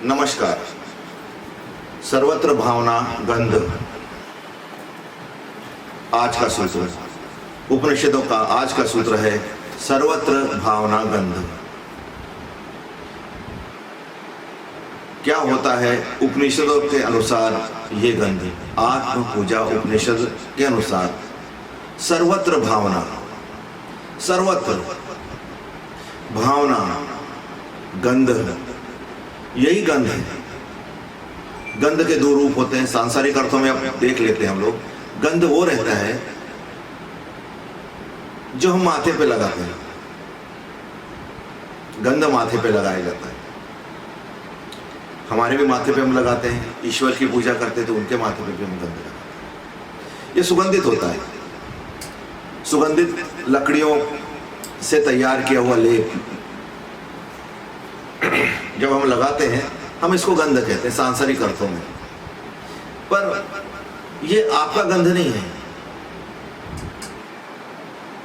नमस्कार। सर्वत्र भावना गंध आज का सूत्र, उपनिषदों का आज का सूत्र है सर्वत्र भावना गंध। क्या होता है उपनिषदों के अनुसार ये गंध? आत्म पूजा उपनिषद के अनुसार सर्वत्र भावना, सर्वत्र भावना गंध, यही गंध है। गंध के दो रूप होते हैं, सांसारिक अर्थों में अब देख लेते हैं हम लोग। गंध वो रहता है जो हम माथे पे लगाते हैं, गंध माथे पे लगाया जाता है। हमारे भी माथे पे हम लगाते हैं, ईश्वर की पूजा करते हैं तो उनके माथे पे भी हम गंध लगाते हैं। ये सुगंधित होता है, सुगंधित लकड़ियों से तैयार किया हुआ लेप जब हम लगाते हैं हम इसको गंध कहते हैं सांसारिक अर्थों में। पर ये आपका गंध नहीं है।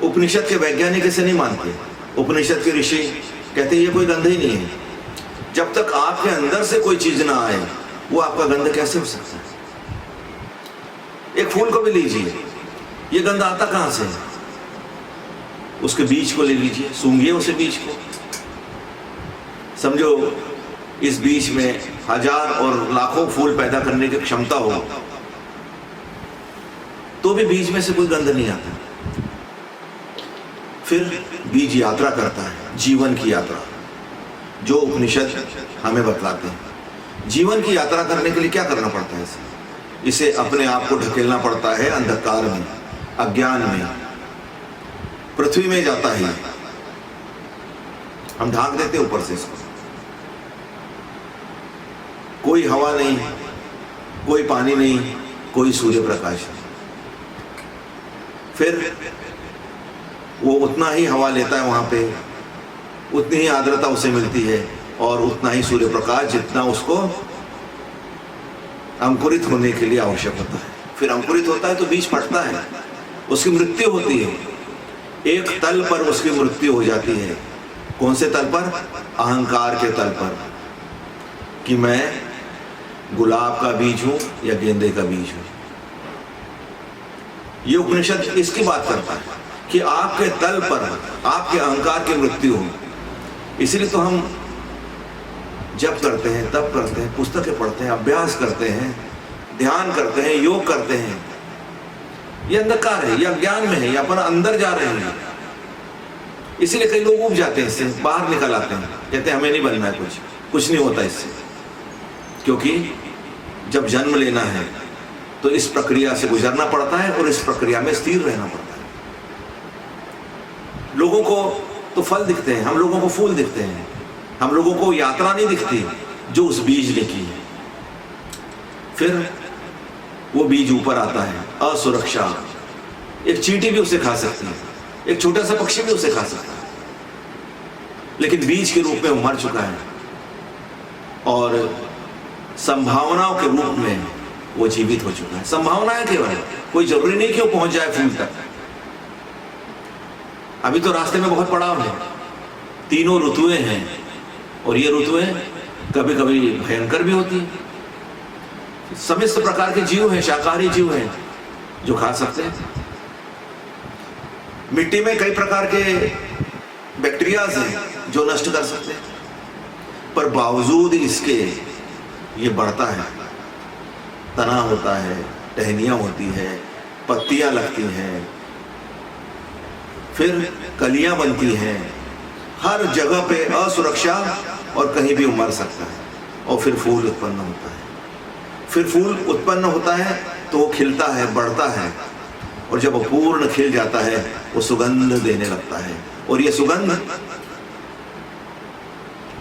उपनिषद के वैज्ञानिक इसे नहीं मानते। उपनिषद के ऋषि कहते हैं ये कोई गंध ही नहीं है। जब तक आपके अंदर से कोई चीज ना आए वो आपका गंध कैसे हो सकता है? एक फूल को भी लीजिए, ये गंध आता कहां से है? उसके बीज को ले लीजिए, सूंघिए उसे बीज को, समझो इस बीज में हजार और लाखों फूल पैदा करने की क्षमता हो तो भी बीज में से कोई गंध नहीं आता। फिर बीज यात्रा करता है, जीवन की यात्रा, जो उपनिषद हमें बतलाते हैं। जीवन की यात्रा करने के लिए क्या करना पड़ता है? इसे अपने आप को ढकेलना पड़ता है अंधकार में, अज्ञान में। पृथ्वी में जाता है, हम ढांक देते हैं ऊपर से इसको। कोई हवा नहीं, कोई पानी नहीं, कोई सूर्य प्रकाश नहीं। फिर वो उतना ही हवा लेता है वहां पे, उतनी ही आर्द्रता उसे मिलती है और उतना ही सूर्य प्रकाश जितना उसको अंकुरित होने के लिए आवश्यक होता है। फिर अंकुरित होता है तो बीज फटता है, उसकी मृत्यु होती है। एक तल पर उसकी मृत्यु हो जाती है। कौन से तल पर? अहंकार के तल पर, कि मैं गुलाब का बीज हूं या गेंदे का बीज हूं। ये उपनिषद इसकी बात करता है कि आपके तल पर आपके अहंकार की मृत्यु हो। इसलिए तो हम जप करते हैं, तप करते हैं, पुस्तकें पढ़ते हैं, अभ्यास करते हैं, ध्यान करते हैं, योग करते हैं। ये अंधकार है, ये अज्ञान में है, ये अपन अंदर जा रहे हैं। इसीलिए कई लोग उब जाते हैं, इससे बाहर निकल आते हैं, कहते हैं हमें नहीं बनना है, कुछ नहीं होता इससे। क्योंकि जब जन्म लेना है तो इस प्रक्रिया से गुजरना पड़ता है और इस प्रक्रिया में स्थिर रहना पड़ता है। लोगों को तो फल दिखते हैं, हम लोगों को फूल दिखते हैं, हम लोगों को यात्रा नहीं दिखती जो उस बीज ने की है। फिर वो बीज ऊपर आता है, असुरक्षा। एक चींटी भी उसे खा सकती है, एक छोटा सा पक्षी भी उसे खा सकता है, लेकिन बीज के रूप में वो मर चुका है और संभावनाओं के रूप में वो जीवित हो चुका है। संभावनाएं केवल, कोई जरूरी नहीं कि वो पहुंच जाए फूल तक। अभी तो रास्ते में बहुत पड़ाव है, तीनों ऋतुएं हैं और ये ऋतुएं कभी कभी भयंकर भी होती हैं। समस्त प्रकार के जीव हैं, शाकाहारी जीव हैं जो खा सकते हैं। मिट्टी में कई प्रकार के बैक्टीरियाज हैं जो नष्ट कर सकते हैं, पर बावजूद इसके ये बढ़ता है। तना होता है, टहनियां होती है, पत्तियां लगती हैं, फिर कलियां बनती हैं। हर जगह पे असुरक्षा और कहीं भी मर सकता है। और फिर फूल उत्पन्न होता है। फिर फूल उत्पन्न होता है तो वो खिलता है, बढ़ता है, और जब वो पूर्ण खिल जाता है वो सुगंध देने लगता है। और ये सुगंध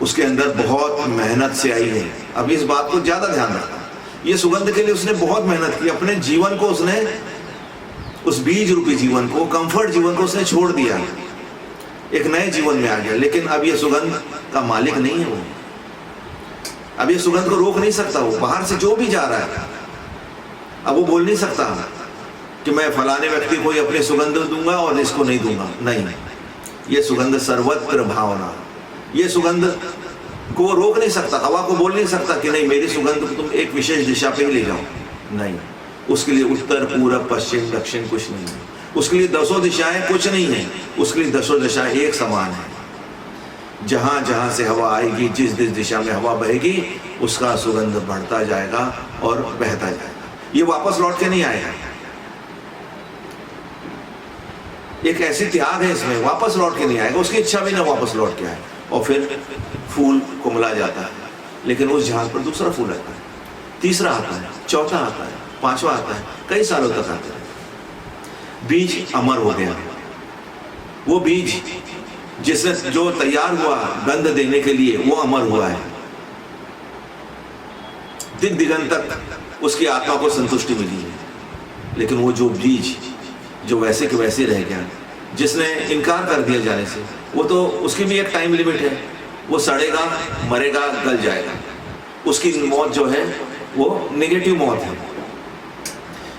उसके अंदर बहुत मेहनत से आई है। अब इस बात को ज्यादा ध्यान रखना, ये सुगंध के लिए उसने बहुत मेहनत की। अपने जीवन को उसने, उस बीज रूपी जीवन को, कंफर्ट जीवन को उसने छोड़ दिया, एक नए जीवन में आ गया। लेकिन अब ये सुगंध का मालिक नहीं है वो। अब ये सुगंध को रोक नहीं सकता वो। बाहर से जो भी जा रहा है, अब वो बोल नहीं सकता कि मैं फलाने व्यक्ति को ही अपनी सुगंध दूंगा और इसको नहीं दूंगा। नहीं, ये सुगंध सर्वत्र भावना, ये सुगंध को वो रोक नहीं सकता, हवा को बोल नहीं सकता कि नहीं मेरी सुगंध को तुम एक विशेष दिशा पे ही ले जाओ। नहीं, उसके लिए उत्तर पूरब पश्चिम दक्षिण कुछ नहीं है, उसके लिए 10 दिशाएं कुछ नहीं है, उसके लिए 10 दिशाएं एक समान है। जहां जहां से हवा आएगी, जिस जिस दिशा में हवा बहेगी, उसका सुगंध बढ़ता जाएगा और बहता जाएगा। ये वापस लौट के नहीं आएगा। एक ऐसी त्याग है इसमें, वापस लौट के नहीं आएगा, उसकी इच्छा भी ना वापस लौट के आए। और फिर फूल कुमला जाता है, लेकिन उस जहाज पर दूसरा फूल आता है, तीसरा आता है, चौथा आता है, 5वां आता है, कई सालों तक आते हैं। बीज अमर हो गया। वो बीज जिसने जो तैयार हुआ गंध देने के लिए, वो अमर हुआ है। दिन दिगंत तक उसकी आत्मा को संतुष्टि मिली है। लेकिन वो जो बीज जो वैसे के वैसे रह गया, जिसने इनकार कर दिया जाने से, वो तो उसकी भी एक टाइम लिमिट है, वो सड़ेगा, मरेगा, गल जाएगा। उसकी मौत जो है वो नेगेटिव मौत है।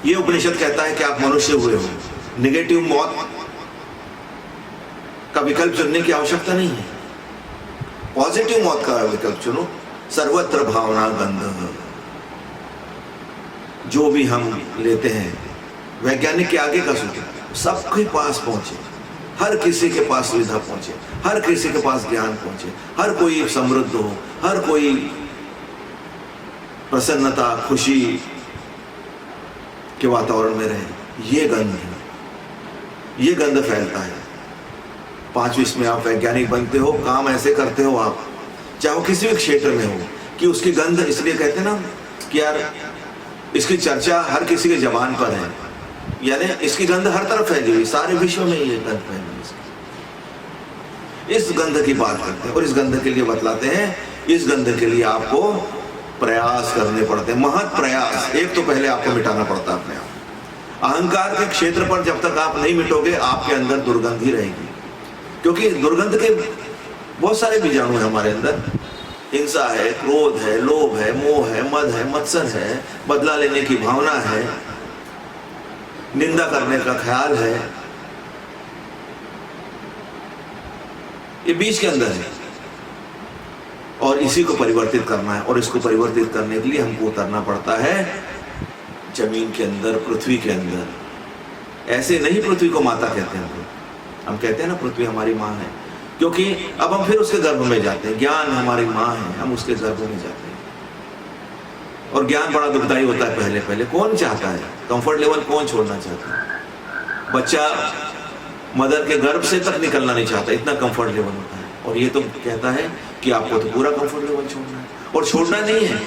ये उपनिषद कहता है कि आप मनुष्य हुए हो, नेगेटिव मौत का विकल्प चुनने की आवश्यकता नहीं है, पॉजिटिव मौत का विकल्प चुनो। सर्वत्र भावना गंध। जो भी हम लेते हैं, वैज्ञानिक के आगे का सोचें, सबके पास पहुंचे, हर किसी के पास सुविधा पहुंचे, हर किसी के पास ज्ञान पहुंचे, हर कोई समृद्ध हो, हर कोई प्रसन्नता खुशी के वातावरण में रहे। ये गंध है, ये गंध फैलता है। 5वीं में आप वैज्ञानिक बनते हो, काम ऐसे करते हो आप, चाहे वो किसी भी क्षेत्र में हो, कि उसकी गंध, इसलिए कहते हैं ना कि यार इसकी चर्चा हर किसी के जबान पर है, यानी इसकी गंध हर तरफ फैली हुई, सारे विश्व में ये गंध फैली हुई। इस गंध की बात करते हैं और इस गंध के लिए बतलाते हैं, इस गंध के लिए आपको प्रयास करने पड़ते हैं, महत् प्रयास। एक तो पहले आपको मिटाना पड़ता है अपने आप। अहंकार के क्षेत्र पर जब तक आप नहीं मिटोगे, आपके अंदर दुर्गंध ही रहेगी, क्योंकि दुर्गंध के बहुत सारे बीजाणु हैं हमारे अंदर। हिंसा है, क्रोध है, लोभ है, मोह है, मद है, मत्सर है, बदला लेने की भावना है, निंदा करने का ख्याल है, ये बीज के अंदर है। और इसी को परिवर्तित करना है, और इसको परिवर्तित करने के लिए हमको उतरना पड़ता है जमीन के अंदर, पृथ्वी के अंदर। ऐसे नहीं पृथ्वी को माता कहते हैं हम कहते हैं ना पृथ्वी हमारी माँ है, क्योंकि अब हम फिर उसके गर्भ में जाते हैं। ज्ञान हमारी माँ है, हम उसके गर्भ में जाते हैं। और ज्ञान बड़ा दुखदाई होता है। पहले पहले कौन चाहता है, कंफर्ट लेवल कौन छोड़ना चाहता है? बच्चा मदर के गर्भ से तक निकलना नहीं चाहता, इतना कंफर्ट लेवल होता है। और ये तो कहता है कि आपको तो पूरा कंफर्ट लेवल छोड़ना है, और छोड़ना नहीं है,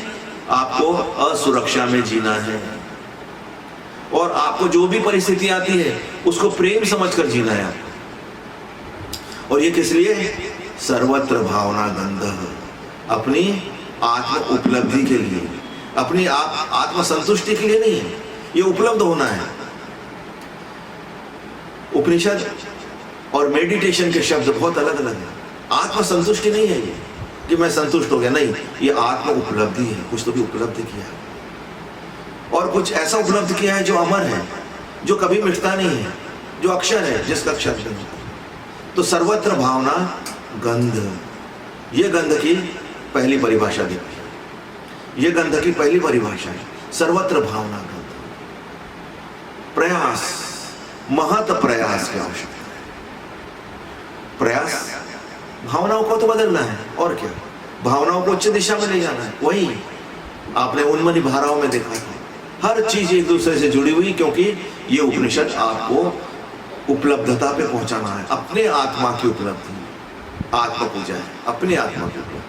आपको असुरक्षा में जीना है। और आपको जो भी परिस्थिति आती है उसको प्रेम समझकर जीना है। और ये किस लिए? सर्वत्र भावना गंध, अपनी आत्म उपलब्धि के लिए, अपनी आत्म संतुष्टि के लिए नहीं है, ये उपलब्ध होना है। उपनिषद और मेडिटेशन के शब्द बहुत अलग अलग है। आत्म संतुष्टि नहीं है ये कि मैं संतुष्ट हो गया, नहीं, ये आत्म उपलब्धि है। कुछ तो भी उपलब्ध किया है, और कुछ ऐसा उपलब्ध किया है जो अमर है, जो कभी मिटता नहीं है, जो अक्षर है, जिसका अक्षर नहीं होता। तो सर्वत्र भावना गंध, ये गंध की पहली परिभाषा देखिए, ये गंध की पहली परिभाषा है सर्वत्र भावना गंध। प्रयास, महत प्रयास की आवश्यकता है। प्रयास, भावनाओं को तो बदलना है, और क्या, भावनाओं को उच्च दिशा में ले जाना है। वही आपने उन्मनी धाराओं में देखा था, हर चीज एक दूसरे से जुड़ी हुई, क्योंकि ये उपनिषद आपको उपलब्धता पे पहुंचाना है, अपने आत्मा की उपलब्धि। आत्मा पूजा है, अपनी आत्मा की उपलब्धि।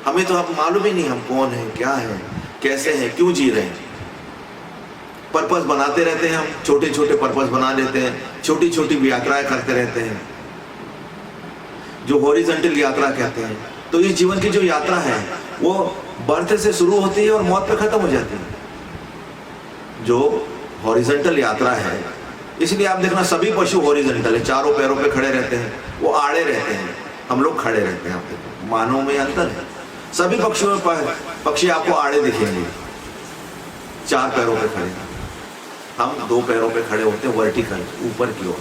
हमें तो अब मालूम ही नहीं हम कौन है, क्या है, कैसे हैं, क्यों जी रहे हैं। पर्पस बनाते रहते हैं हम, छोटे छोटे पर्पस बना लेते हैं, छोटी छोटी यात्राएं करते रहते हैं, जो हॉरिजॉन्टल यात्रा कहते हैं। तो इस जीवन की जो यात्रा है वो बर्थ से शुरू होती है और मौत पे खत्म हो जाती है। जो हॉरिजॉन्टल यात्रा है, इसलिए आप देखना सभी पशु हॉरिजॉन्टल है, चारों पैरों पे खड़े रहते हैं, वो आड़े रहते हैं, हम लोग खड़े रहते हैं। आप देखो, मानव में अंतर है। सभी पक्षियों पर पक्षी आपको आड़े दिखेंगे, 4 पैरों पे खड़े। हम 2 पैरों पे खड़े होते हैं, वर्टिकल, ऊपर की ओर।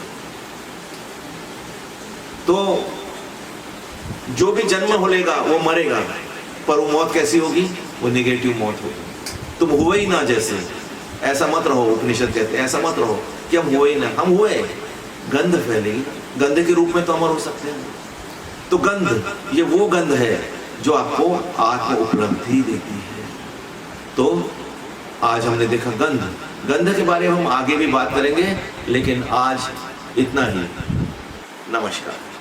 तो जो भी जन्म हो लेगा वो मरेगा, पर वो मौत कैसी होगी? वो निगेटिव मौत होगी। तुम हुए ही ना जैसे, ऐसा मत रहो। उपनिषद कहते हैं ऐसा मत रहो कि हम हुए ही ना, हम हुए, गंध फैलेगी, गंध के रूप में तो अमर हो सकते हैं। तो गंध, ये वो गंध है जो आपको आत्म उपलब्धि देती है। तो आज हमने देखा गंध, गंध के बारे में हम आगे भी बात करेंगे, लेकिन आज इतना ही। नमस्कार।